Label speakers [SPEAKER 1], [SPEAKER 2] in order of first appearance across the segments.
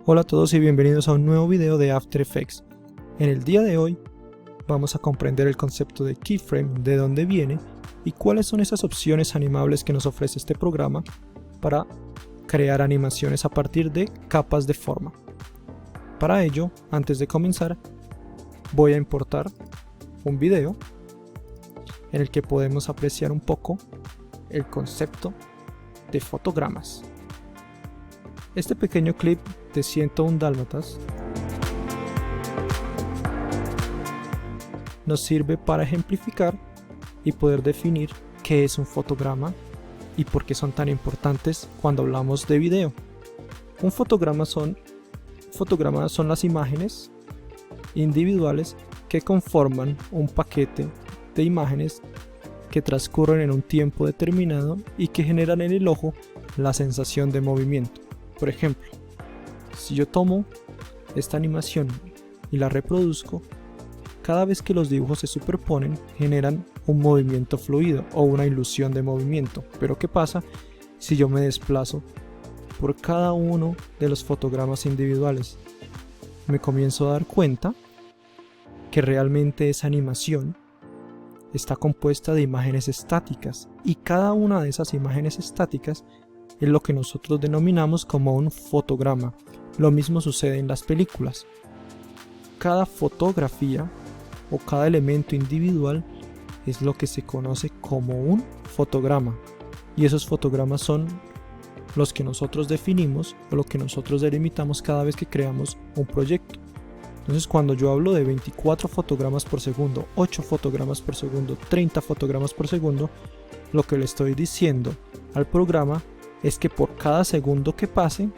[SPEAKER 1] Hola a todos y bienvenidos a un nuevo video de After Effects. En el día de hoy vamos a comprender el concepto de keyframe, de dónde viene y cuáles son esas opciones animables que nos ofrece este programa para crear animaciones a partir de capas de forma. Para ello, antes de comenzar, voy a importar un video en el que podemos apreciar un poco el concepto de fotogramas. Este pequeño clip de 101 Dálmatas nos sirve para ejemplificar y poder definir qué es un fotograma y por qué son tan importantes cuando hablamos de video. Un fotogramas son las imágenes individuales que conforman un paquete de imágenes que transcurren en un tiempo determinado y que generan en el ojo la sensación de movimiento. Por ejemplo, si yo tomo esta animación y la reproduzco, cada vez que los dibujos se superponen generan un movimiento fluido o una ilusión de movimiento. Pero ¿qué pasa si yo me desplazo por cada uno de los fotogramas individuales? Me comienzo a dar cuenta que realmente esa animación está compuesta de imágenes estáticas y cada una de esas imágenes estáticas es lo que nosotros denominamos como un fotograma. Lo mismo sucede en las películas. Cada fotografía o cada elemento individual es lo que se conoce como un fotograma, y esos fotogramas son los que nosotros definimos o lo que nosotros delimitamos cada vez que creamos un proyecto. Entonces, cuando yo hablo de 24 fotogramas por segundo, 8 fotogramas por segundo, 30 fotogramas por segundo, lo que le estoy diciendo al programa es que por cada segundo que pase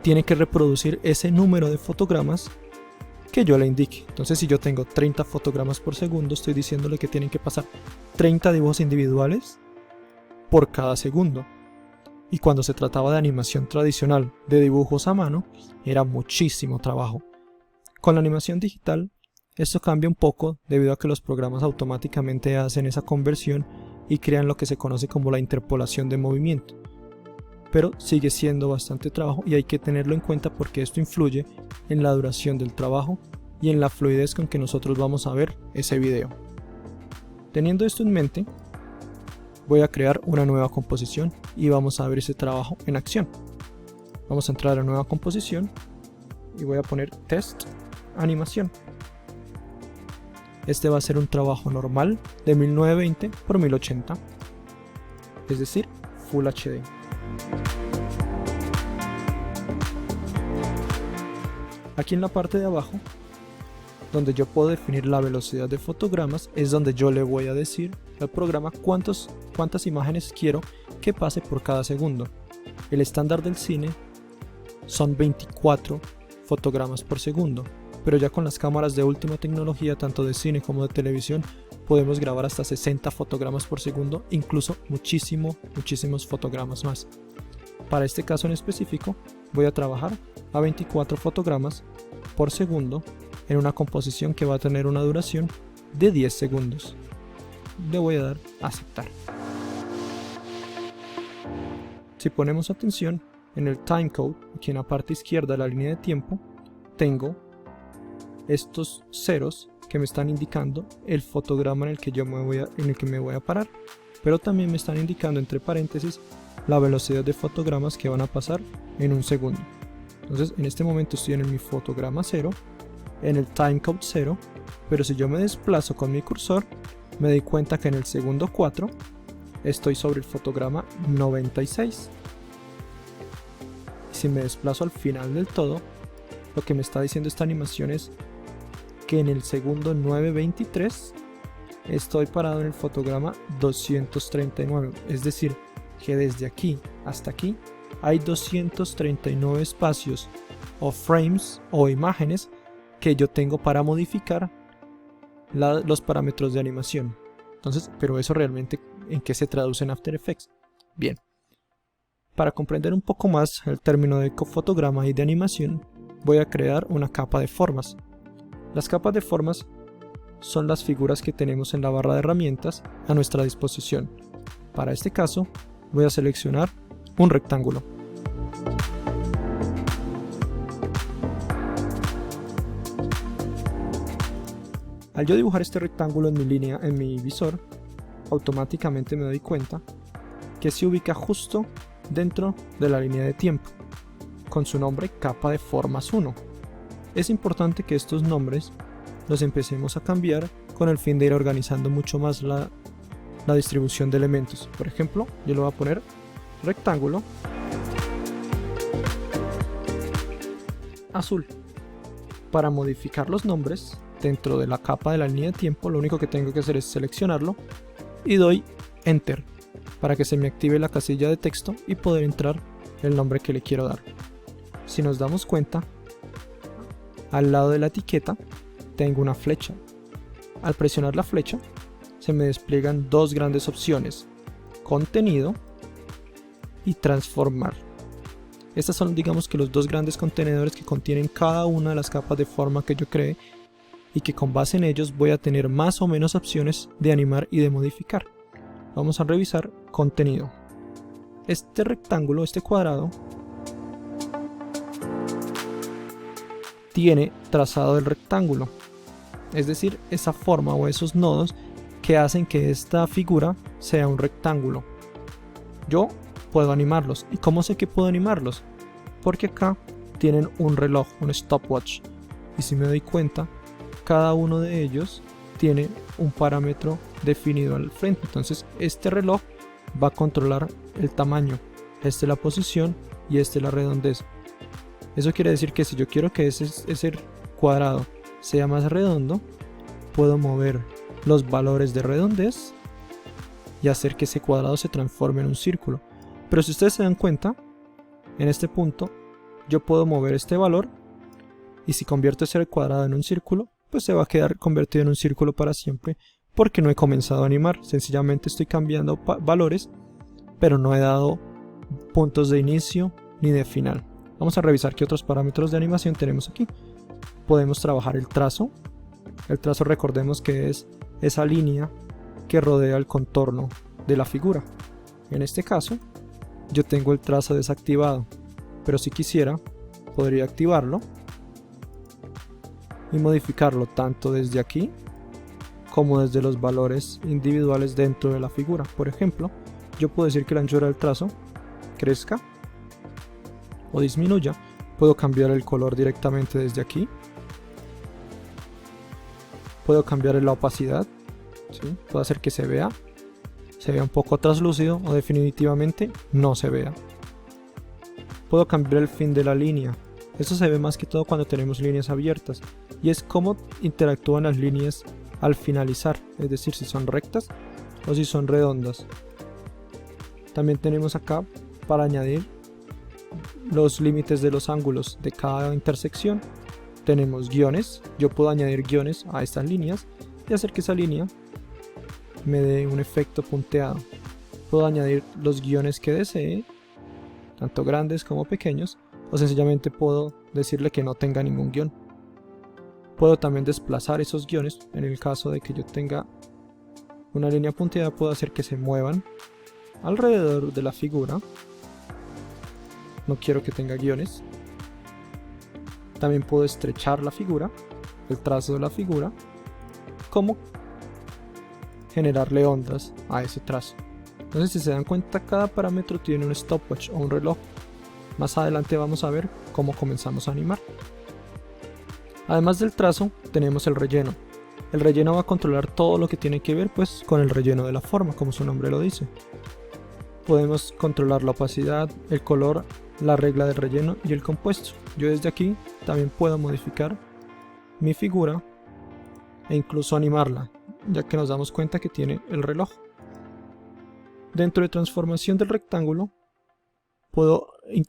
[SPEAKER 1] tiene que reproducir ese número de fotogramas que yo le indique. Entonces, si yo tengo 30 fotogramas por segundo, estoy diciéndole que tienen que pasar 30 dibujos individuales por cada segundo. Y cuando se trataba de animación tradicional de dibujos a mano, era muchísimo trabajo. Con la animación digital, esto cambia un poco debido a que los programas automáticamente hacen esa conversión y crean lo que se conoce como la interpolación de movimiento. Pero sigue siendo bastante trabajo y hay que tenerlo en cuenta porque esto influye en la duración del trabajo y en la fluidez con que nosotros vamos a ver ese video. Teniendo esto en mente, voy a crear una nueva composición y vamos a ver ese trabajo en acción. Vamos a entrar a nueva composición y voy a poner test animación. Este va a ser un trabajo normal de 1920 x 1080, es decir, Full HD. Aquí en la parte de abajo, donde yo puedo definir la velocidad de fotogramas, es donde yo le voy a decir al programa cuántas imágenes quiero que pase por cada segundo. El estándar del cine son 24 fotogramas por segundo, pero ya con las cámaras de última tecnología, tanto de cine como de televisión, podemos grabar hasta 60 fotogramas por segundo, incluso muchísimos fotogramas más. Para este caso en específico, voy a trabajar a 24 fotogramas por segundo en una composición que va a tener una duración de 10 segundos. Le voy a dar a aceptar. Si ponemos atención, en el timecode, aquí en la parte izquierda de la línea de tiempo, tengo estos ceros que me están indicando el fotograma en el que me voy a parar, pero también me están indicando entre paréntesis la velocidad de fotogramas que van a pasar en un segundo. Entonces, en este momento estoy en mi fotograma 0, en el timecode 0, pero si yo me desplazo con mi cursor, me doy cuenta que en el segundo 4 estoy sobre el fotograma 96. Y si me desplazo al final del todo, lo que me está diciendo esta animación es que en el segundo 923 estoy parado en el fotograma 239, es decir, que desde aquí hasta aquí hay 239 espacios o frames o imágenes que yo tengo para modificar los parámetros de animación. Entonces, pero eso realmente, ¿en qué se traduce en After Effects? Bien, para comprender un poco más el término de fotograma y de animación, voy a crear una capa de formas. Las capas de formas son las figuras que tenemos en la barra de herramientas a nuestra disposición. Para este caso, voy a seleccionar un rectángulo. Al yo dibujar este rectángulo en mi línea, en mi visor, automáticamente me doy cuenta que se ubica justo dentro de la línea de tiempo, con su nombre capa de formas 1. Es importante que estos nombres los empecemos a cambiar con el fin de ir organizando mucho más la distribución de elementos. Por ejemplo, yo le voy a poner rectángulo azul. Para modificar los nombres dentro de la capa de la línea de tiempo, lo único que tengo que hacer es seleccionarlo y doy Enter para que se me active la casilla de texto y poder entrar el nombre que le quiero dar. Si nos damos cuenta, al lado de la etiqueta tengo una flecha. Al presionar la flecha se me despliegan dos grandes opciones: contenido y transformar. Estas son, digamos, que los dos grandes contenedores que contienen cada una de las capas de forma que yo cree, y que con base en ellos voy a tener más o menos opciones de animar y de modificar. Vamos a revisar contenido. Este rectángulo, este cuadrado, tiene trazado del rectángulo, es decir, esa forma o esos nodos que hacen que esta figura sea un rectángulo. Yo puedo animarlos. ¿Y cómo sé que puedo animarlos? Porque acá tienen un reloj, un stopwatch, y si me doy cuenta, cada uno de ellos tiene un parámetro definido al frente. Entonces este reloj va a controlar el tamaño, este la posición y este la redondez. Eso quiere decir que si yo quiero que ese cuadrado sea más redondo, puedo mover los valores de redondez y hacer que ese cuadrado se transforme en un círculo. Pero si ustedes se dan cuenta, en este punto yo puedo mover este valor, y si convierto ese cuadrado en un círculo, pues se va a quedar convertido en un círculo para siempre, porque no he comenzado a animar. Sencillamente estoy cambiando valores, pero no he dado puntos de inicio ni de final. Vamos a revisar qué otros parámetros de animación tenemos aquí. Podemos trabajar el trazo. El trazo, recordemos que es esa línea que rodea el contorno de la figura. En este caso, yo tengo el trazo desactivado, pero si quisiera, podría activarlo y modificarlo tanto desde aquí como desde los valores individuales dentro de la figura. Por ejemplo, yo puedo decir que la anchura del trazo crezca o disminuya. Puedo cambiar el color directamente desde aquí. Puedo cambiar la opacidad, ¿sí? Puedo hacer que se vea un poco traslúcido o definitivamente no se vea. Puedo cambiar el fin de la línea. Esto se ve más que todo cuando tenemos líneas abiertas, y es cómo interactúan las líneas al finalizar, es decir, si son rectas o si son redondas. También tenemos acá para añadir los límites de los ángulos de cada intersección. Tenemos guiones. Yo puedo añadir guiones a estas líneas y hacer que esa línea me dé un efecto punteado. Puedo añadir los guiones que desee, tanto grandes como pequeños, o sencillamente puedo decirle que no tenga ningún guión. Puedo también desplazar esos guiones. En el caso de que yo tenga una línea punteada, puedo hacer que se muevan alrededor de la figura. No quiero que tenga guiones. También puedo estrechar la figura, el trazo de la figura, como generarle ondas a ese trazo. Entonces, si se dan cuenta, cada parámetro tiene un stopwatch o un reloj. Más adelante vamos a ver cómo comenzamos a animar. Además del trazo, tenemos el relleno. El relleno va a controlar todo lo que tiene que ver pues con el relleno de la forma, como su nombre lo dice. Podemos controlar la opacidad, el color, la regla del relleno y el compuesto. Yo desde aquí también puedo modificar mi figura e incluso animarla, ya que nos damos cuenta que tiene el reloj. Dentro de transformación del rectángulo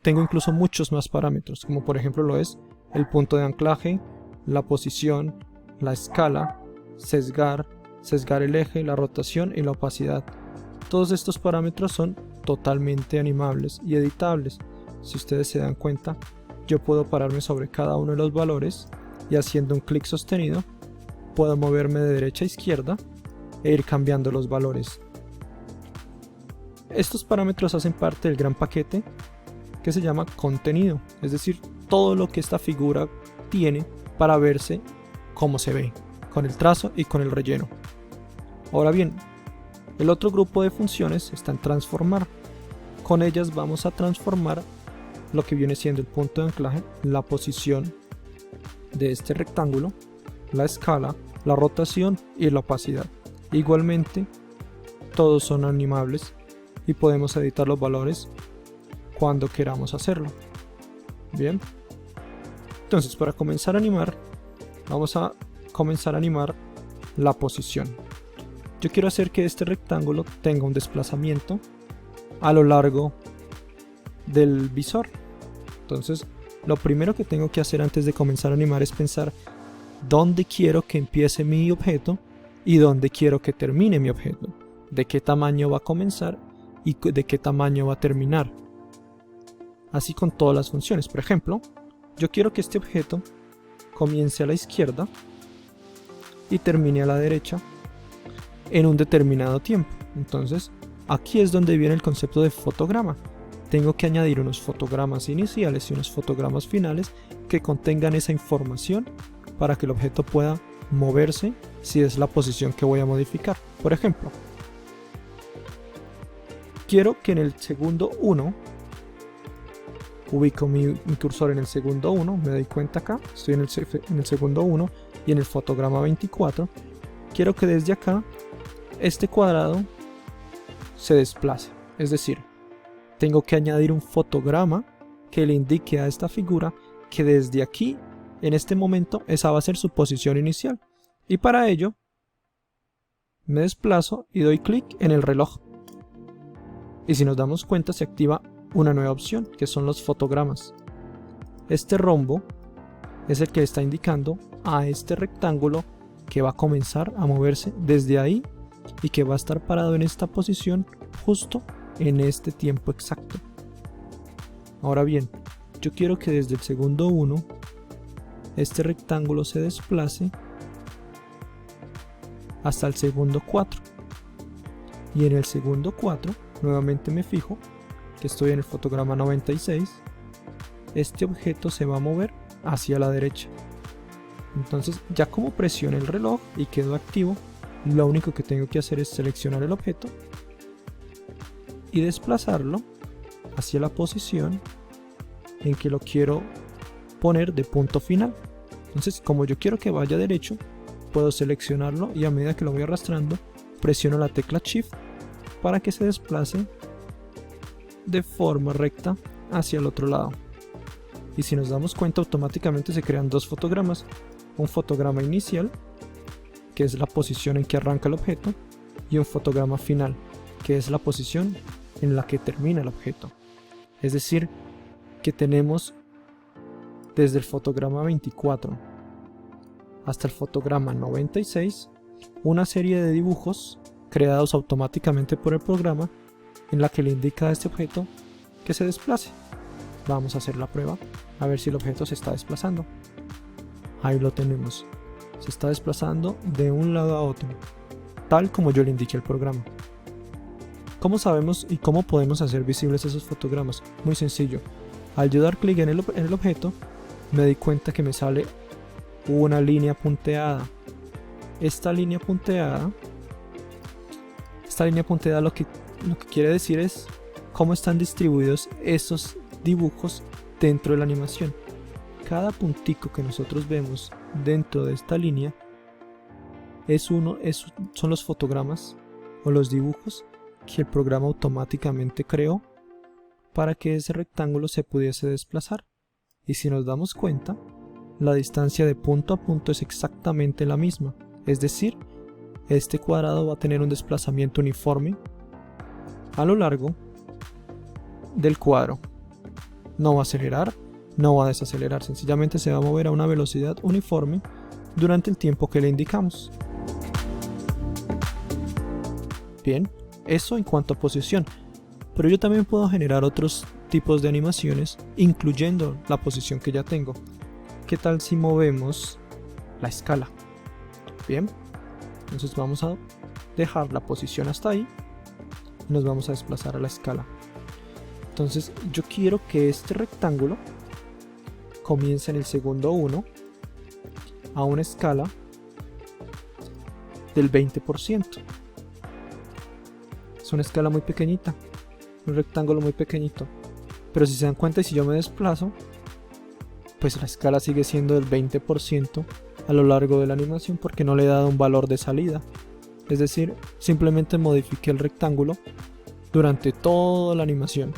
[SPEAKER 1] tengo incluso muchos más parámetros, como por ejemplo lo es el punto de anclaje, la posición, la escala, sesgar el eje, la rotación y la opacidad. Todos estos parámetros son totalmente animables y editables. Si ustedes se dan cuenta, yo puedo pararme sobre cada uno de los valores y haciendo un clic sostenido puedo moverme de derecha a izquierda e ir cambiando los valores. Estos parámetros hacen parte del gran paquete que se llama contenido, es decir, todo lo que esta figura tiene para verse como se ve. con el trazo y con el relleno. Ahora bien, el otro grupo de funciones está en transformar. Con ellas vamos a transformar lo que viene siendo el punto de anclaje, la posición de este rectángulo, la escala, la rotación y la opacidad. Igualmente, todos son animables y podemos editar los valores cuando queramos hacerlo. Bien, entonces para comenzar a animar, vamos a comenzar a animar la posición. Yo quiero hacer que este rectángulo tenga un desplazamiento a lo largo del visor. Entonces, lo primero que tengo que hacer antes de comenzar a animar es pensar dónde quiero que empiece mi objeto y dónde quiero que termine mi objeto. De qué tamaño va a comenzar y de qué tamaño va a terminar. Así con todas las funciones. Por ejemplo, yo quiero que este objeto comience a la izquierda y termine a la derecha en un determinado tiempo. Entonces, aquí es donde viene el concepto de fotograma. Tengo que añadir unos fotogramas iniciales y unos fotogramas finales que contengan esa información para que el objeto pueda moverse si es la posición que voy a modificar. Por ejemplo, quiero que en el segundo 1, ubico mi cursor en el segundo 1, me doy cuenta acá, estoy en el segundo 1 y en el fotograma 24, quiero que desde acá este cuadrado se desplace, es decir, tengo que añadir un fotograma que le indique a esta figura que desde aquí, en este momento, esa va a ser su posición inicial. Y para ello, me desplazo y doy clic en el reloj. Y si nos damos cuenta, se activa una nueva opción, que son los fotogramas. Este rombo es el que está indicando a este rectángulo que va a comenzar a moverse desde ahí y que va a estar parado en esta posición justo en este tiempo exacto. Ahora bien, yo quiero que desde el segundo 1 este rectángulo se desplace hasta el segundo 4 y en el segundo 4 nuevamente me fijo que estoy en el fotograma 96. Este objeto se va a mover hacia la derecha. Entonces, ya como presioné el reloj y quedó activo, lo único que tengo que hacer es seleccionar el objeto y desplazarlo hacia la posición en que lo quiero poner de punto final. Entonces, como yo quiero que vaya derecho, puedo seleccionarlo y a medida que lo voy arrastrando, presiono la tecla Shift para que se desplace de forma recta hacia el otro lado. Y si nos damos cuenta, automáticamente se crean dos fotogramas: un fotograma inicial, que es la posición en que arranca el objeto, y un fotograma final, que es la posición en la que termina el objeto. Es decir, que tenemos desde el fotograma 24 hasta el fotograma 96 una serie de dibujos creados automáticamente por el programa en la que le indica a este objeto que se desplace. Vamos a hacer la prueba a ver si el objeto se está desplazando. Ahí lo tenemos, se está desplazando de un lado a otro, tal como yo le indiqué al programa. ¿Cómo sabemos y cómo podemos hacer visibles esos fotogramas? Muy sencillo. Al yo dar clic en el objeto, me di cuenta que me sale una línea punteada. Esta línea punteada lo que quiere decir es cómo están distribuidos esos dibujos dentro de la animación. Cada puntico que nosotros vemos dentro de esta línea son los fotogramas o los dibujos que el programa automáticamente creó para que ese rectángulo se pudiese desplazar. Y si nos damos cuenta, la distancia de punto a punto es exactamente la misma, es decir, este cuadrado va a tener un desplazamiento uniforme a lo largo del cuadro. No va a acelerar, no va a desacelerar, sencillamente se va a mover a una velocidad uniforme durante el tiempo que le indicamos. Bien, eso en cuanto a posición, pero yo también puedo generar otros tipos de animaciones, incluyendo la posición que ya tengo. ¿Qué tal si movemos la escala? Bien, entonces vamos a dejar la posición hasta ahí y nos vamos a desplazar a la escala. Entonces yo quiero que este rectángulo comience en el segundo 1 a una escala del 20%. Es una escala muy pequeñita, un rectángulo muy pequeñito, pero si se dan cuenta, y si yo me desplazo, pues la escala sigue siendo del 20% a lo largo de la animación, porque no le he dado un valor de salida. Es decir, simplemente modifiqué el rectángulo durante toda la animación.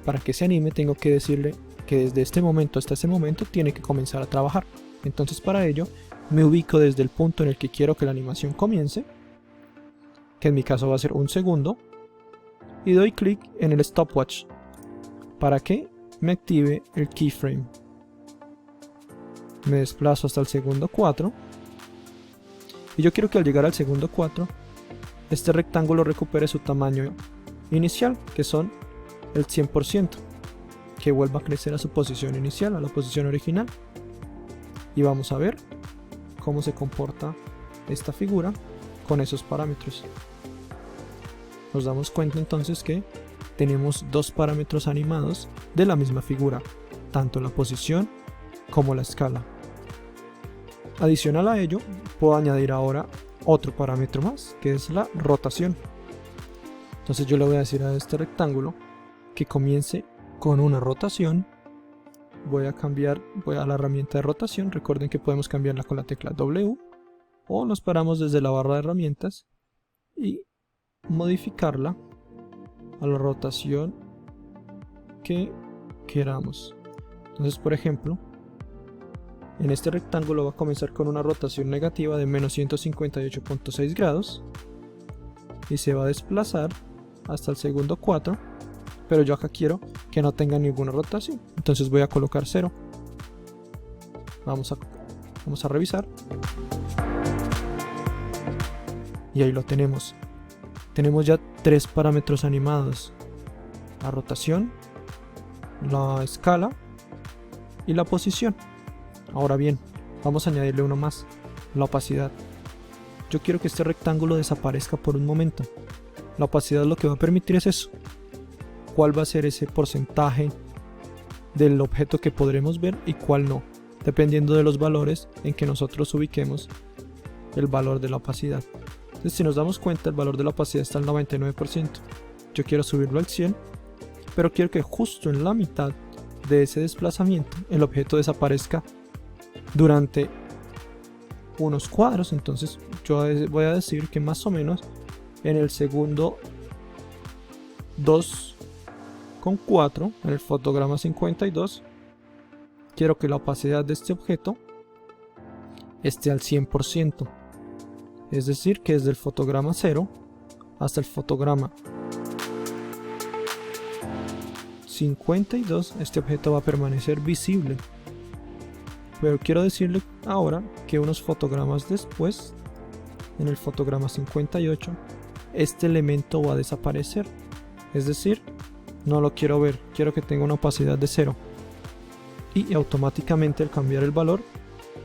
[SPEAKER 1] Para que se anime, tengo que decirle que desde este momento hasta ese momento tiene que comenzar a trabajar. Entonces, para ello me ubico desde el punto en el que quiero que la animación comience, que en mi caso va a ser 1 segundo, y doy clic en el stopwatch para que me active el keyframe. Me desplazo hasta el segundo 4, y yo quiero que al llegar al segundo 4 este rectángulo recupere su tamaño inicial, que son el 100%, que vuelva a crecer a su posición inicial, a la posición original. Y vamos a ver cómo se comporta esta figura con esos parámetros. Nos damos cuenta entonces que tenemos dos parámetros animados de la misma figura, tanto la posición como la escala. Adicional a ello, puedo añadir ahora otro parámetro más, que es la rotación. Entonces yo le voy a decir a este rectángulo que comience con una rotación. Voy a la herramienta de rotación. Recuerden que podemos cambiarla con la tecla W, o nos paramos desde la barra de herramientas y modificarla a la rotación que queramos. Entonces, por ejemplo, en este rectángulo va a comenzar con una rotación negativa de menos 158.6 grados y se va a desplazar hasta el segundo 4, pero yo acá quiero que no tenga ninguna rotación, entonces voy a colocar 0. Vamos a revisar, y ahí lo tenemos. Tenemos ya tres parámetros animados: la rotación, la escala y la posición. Ahora bien, vamos a añadirle uno más: la opacidad. Yo quiero que este rectángulo desaparezca por un momento. La opacidad lo que va a permitir es eso. ¿Cuál va a ser ese porcentaje del objeto que podremos ver y cuál no? Dependiendo de los valores en que nosotros ubiquemos el valor de la opacidad. Entonces, si nos damos cuenta, el valor de la opacidad está al 99%. Yo quiero subirlo al 100%, pero quiero que justo en la mitad de ese desplazamiento el objeto desaparezca durante unos cuadros. Entonces yo voy a decir que más o menos en el segundo 2,4, en el fotograma 52, quiero que la opacidad de este objeto esté al 100%. Es decir, que desde el fotograma 0 hasta el fotograma 52 este objeto va a permanecer visible. Pero quiero decirle ahora que unos fotogramas después, en el fotograma 58, este elemento va a desaparecer. Es decir, no lo quiero ver, quiero que tenga una opacidad de 0. Y automáticamente, al cambiar el valor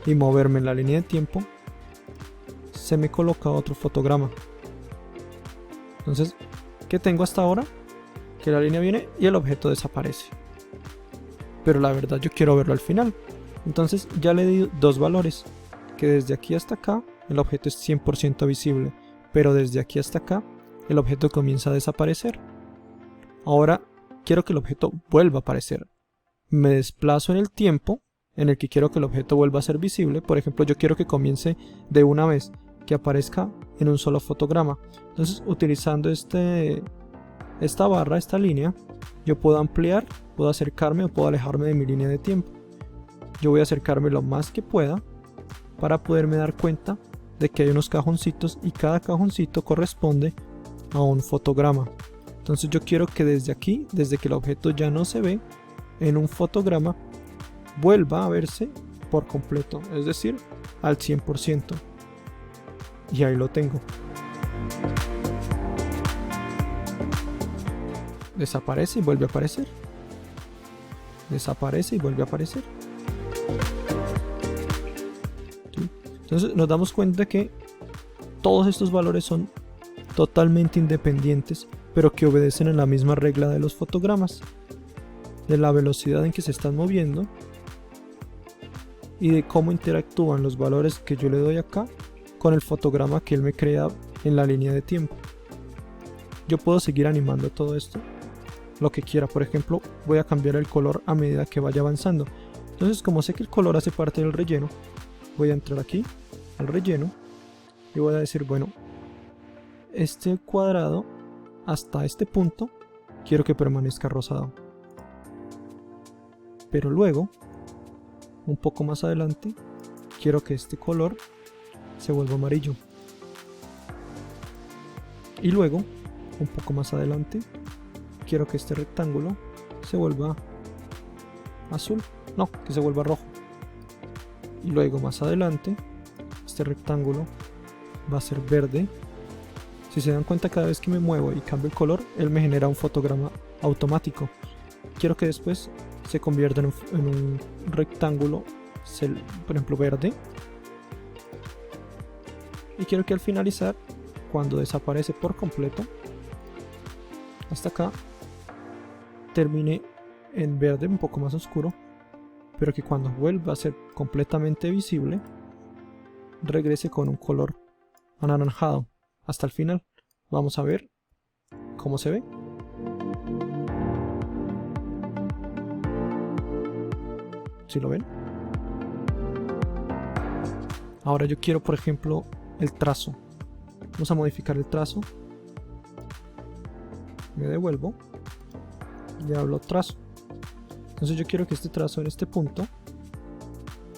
[SPEAKER 1] y moverme en la línea de tiempo, se me coloca otro fotograma. Entonces, ¿qué tengo hasta ahora? Que la línea viene y el objeto desaparece. Pero la verdad, yo quiero verlo al final. Entonces ya le di dos valores, que desde aquí hasta acá el objeto es 100% visible, pero desde aquí hasta acá el objeto comienza a desaparecer. Ahora quiero que el objeto vuelva a aparecer. Me desplazo en el tiempo en el que quiero que el objeto vuelva a ser visible. Por ejemplo, yo quiero que comience de una vez, que aparezca en un solo fotograma. Entonces, utilizando esta barra, esta línea, yo puedo ampliar, puedo acercarme o puedo alejarme de mi línea de tiempo. Yo voy a acercarme lo más que pueda para poderme dar cuenta de que hay unos cajoncitos y cada cajoncito corresponde a un fotograma. Entonces yo quiero que desde aquí, desde que el objeto ya no se ve en un fotograma, vuelva a verse por completo, es decir, al 100%. Y ahí lo tengo. Desaparece y vuelve a aparecer. Desaparece y vuelve a aparecer. Entonces nos damos cuenta que todos estos valores son totalmente independientes, pero que obedecen a la misma regla de los fotogramas, de la velocidad en que se están moviendo y de cómo interactúan los valores que yo le doy acá con el fotograma que él me crea en la línea de tiempo. Yo puedo seguir animando todo esto, lo que quiera. Por ejemplo, voy a cambiar el color a medida que vaya avanzando. Entonces, como sé que el color hace parte del relleno, voy a entrar aquí al relleno y voy a decir, bueno, este cuadrado hasta este punto quiero que permanezca rosado, pero luego un poco más adelante quiero que este color se vuelva amarillo, y luego un poco más adelante quiero que este rectángulo se vuelva azul, no, que se vuelva rojo, y luego más adelante este rectángulo va a ser verde. Si se dan cuenta, cada vez que me muevo y cambio el color, él me genera un fotograma automático. Quiero que después se convierta en un rectángulo, por ejemplo verde, y quiero que al finalizar, cuando desaparece por completo hasta acá, termine en verde un poco más oscuro, pero que cuando vuelva a ser completamente visible regrese con un color anaranjado hasta el final. Vamos a ver cómo se ve. ¿Sí lo ven? Ahora yo quiero, por ejemplo, el trazo. Vamos a modificar el trazo. Me devuelvo. Le hablo trazo. Entonces yo quiero que este trazo en este punto,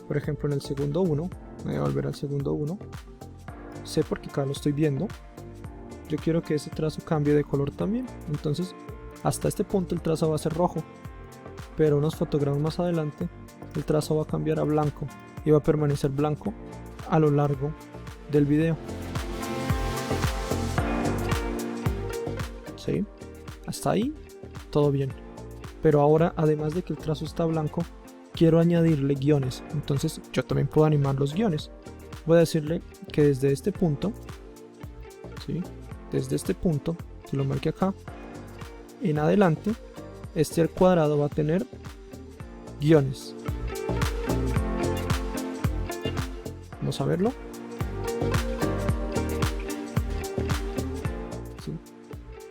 [SPEAKER 1] por ejemplo en el segundo 1, me voy a volver al segundo 1. Sé porque acá lo estoy viendo. Yo quiero que ese trazo cambie de color también. Entonces hasta este punto el trazo va a ser rojo, pero unos fotogramas más adelante el trazo va a cambiar a blanco y va a permanecer blanco a lo largo del video. ¿Sí? Hasta ahí todo bien. Pero ahora, además de que el trazo está blanco, quiero añadirle guiones. Entonces yo también puedo animar los guiones. Voy a decirle que desde este punto, ¿sí? Desde este punto, que lo marque acá, en adelante, este cuadrado va a tener guiones. Vamos a verlo. ¿Sí?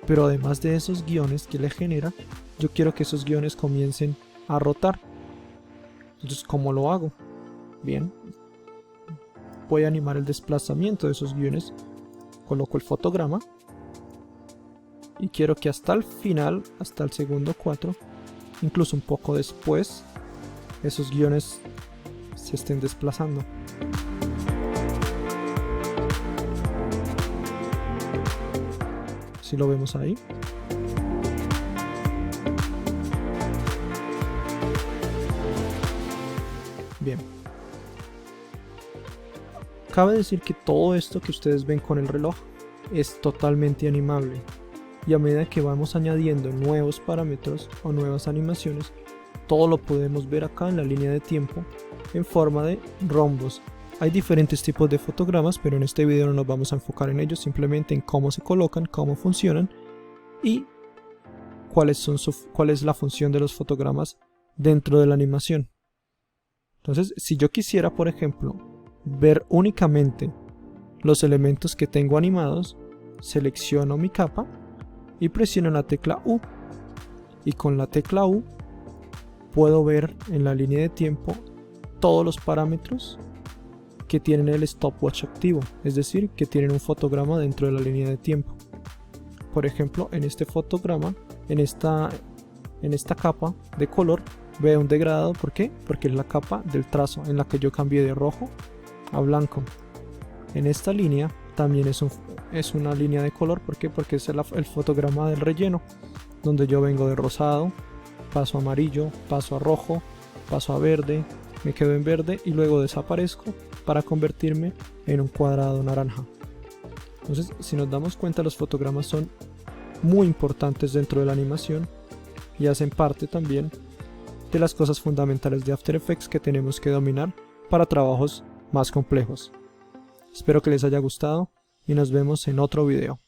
[SPEAKER 1] Pero además de esos guiones que le genera, yo quiero que esos guiones comiencen a rotar. Entonces, ¿cómo lo hago? Bien, voy a animar el desplazamiento de esos guiones. Coloco el fotograma y quiero que hasta el final, hasta el segundo 4, incluso un poco después, esos guiones se estén desplazando. Si lo vemos ahí. Bien. Cabe decir que todo esto que ustedes ven con el reloj es totalmente animable, y a medida que vamos añadiendo nuevos parámetros o nuevas animaciones, todo lo podemos ver acá en la línea de tiempo en forma de rombos. Hay diferentes tipos de fotogramas, pero en este video no nos vamos a enfocar en ellos, simplemente en cómo se colocan, cómo funcionan y cuál es la función de los fotogramas dentro de la animación. Entonces, si yo quisiera, por ejemplo, ver únicamente los elementos que tengo animados, selecciono mi capa y presiono la tecla U, y con la tecla U puedo ver en la línea de tiempo todos los parámetros que tienen el stopwatch activo, es decir, que tienen un fotograma dentro de la línea de tiempo. Por ejemplo, en este fotograma, en esta capa de color, veo un degradado. ¿Por qué? Porque es la capa del trazo en la que yo cambié de rojo a blanco. En esta línea también es una línea de color. ¿Por qué? Porque es el fotograma del relleno, donde yo vengo de rosado, paso a amarillo, paso a rojo, paso a verde, me quedo en verde y luego desaparezco para convertirme en un cuadrado naranja. Entonces, si nos damos cuenta, los fotogramas son muy importantes dentro de la animación y hacen parte también de las cosas fundamentales de After Effects que tenemos que dominar para trabajos más complejos. Espero que les haya gustado y nos vemos en otro video.